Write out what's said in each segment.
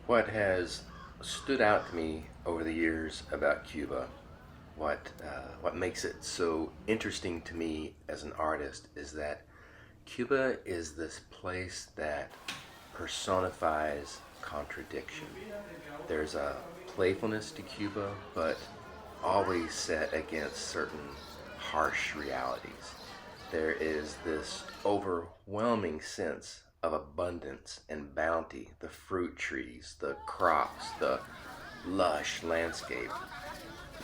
What has stood out to me over the years about Cuba, what makes it so interesting to me as an artist, is that Cuba is this place that personifies contradiction. There's a playfulness to Cuba, but always set against certain harsh realities. There is this overwhelming sense of abundance and bounty, the fruit trees, the crops, the lush landscape.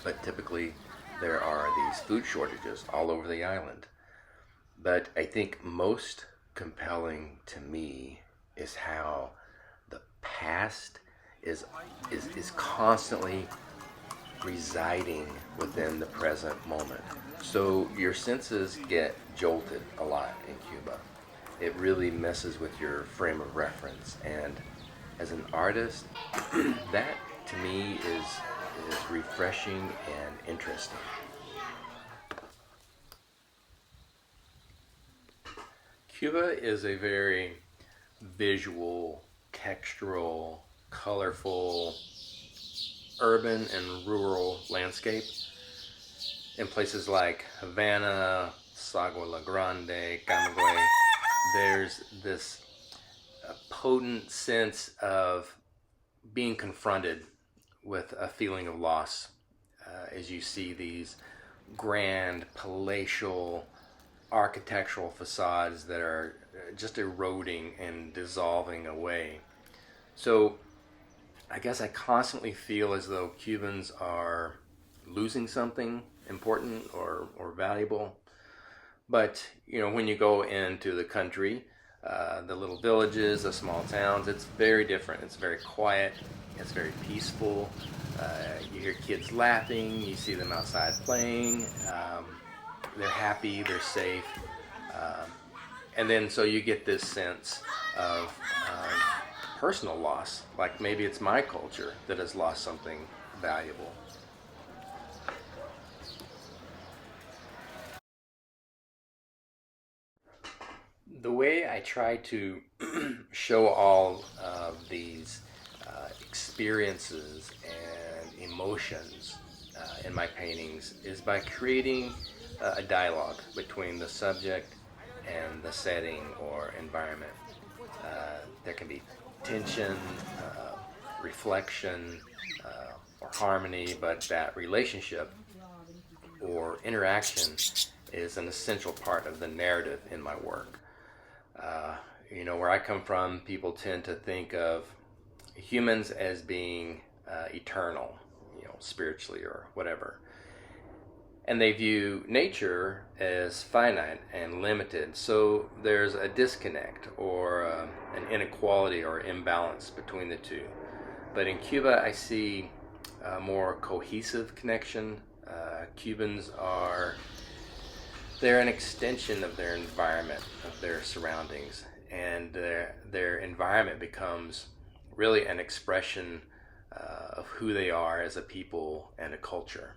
But typically, there are these food shortages all over the island. But I think most compelling to me is how the past is is constantly residing within the present moment. So your senses get jolted a lot in Cuba. It really messes with your frame of reference. And as an artist, that to me is refreshing and interesting. Cuba is a very visual, textural, colorful, urban and rural landscape. In places like Havana, Sagua La Grande, Camagüey, there's this potent sense of being confronted with a feeling of loss as you see these grand, palatial, architectural facades that are just eroding and dissolving away. So I guess I constantly feel as though Cubans are losing something important or valuable. But when you go into the country, the little villages, the small towns, it's very different. It's very quiet. It's very peaceful. You hear kids laughing. You see them outside playing. They're happy. They're safe. And then so you get this sense of personal loss. Like maybe it's my culture that has lost something valuable. The way I try to show all of these experiences and emotions in my paintings is by creating a dialogue between the subject and the setting or environment. There can be tension, reflection, or harmony, but that relationship or interaction is an essential part of the narrative in my work. Where I come from, people tend to think of humans as being eternal, spiritually or whatever. And they view nature as finite and limited. So there's a disconnect or an inequality or imbalance between the two. But in Cuba, I see a more cohesive connection. Cubans they're an extension of their environment, of their surroundings, and their environment becomes really an expression of who they are as a people and a culture.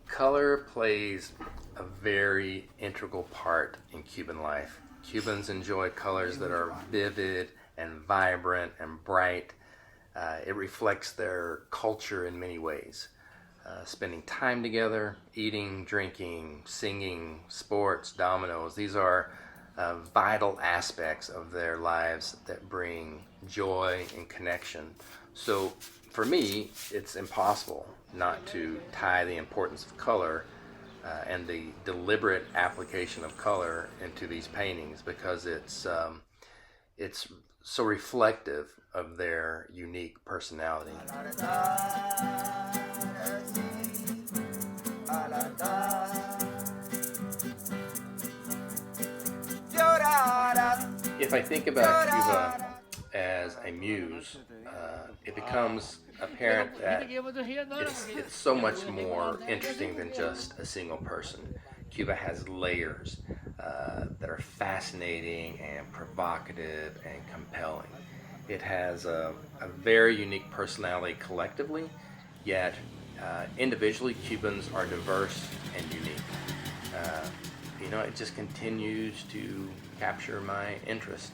Color plays a very integral part in Cuban life. Cubans enjoy colors that are vivid and vibrant and bright. It reflects their culture in many ways. Spending time together, eating, drinking, singing, sports, dominoes, these are vital aspects of their lives that bring joy and connection. So for me, it's impossible not to tie the importance of color and the deliberate application of color into these paintings because it's so reflective of their unique personality. If I think about Cuba as a muse, it becomes apparent that it's so much more interesting than just a single person. Cuba has layers that are fascinating and provocative and compelling. It has a very unique personality collectively, yet individually Cubans are diverse and unique. it just continues to capture my interest.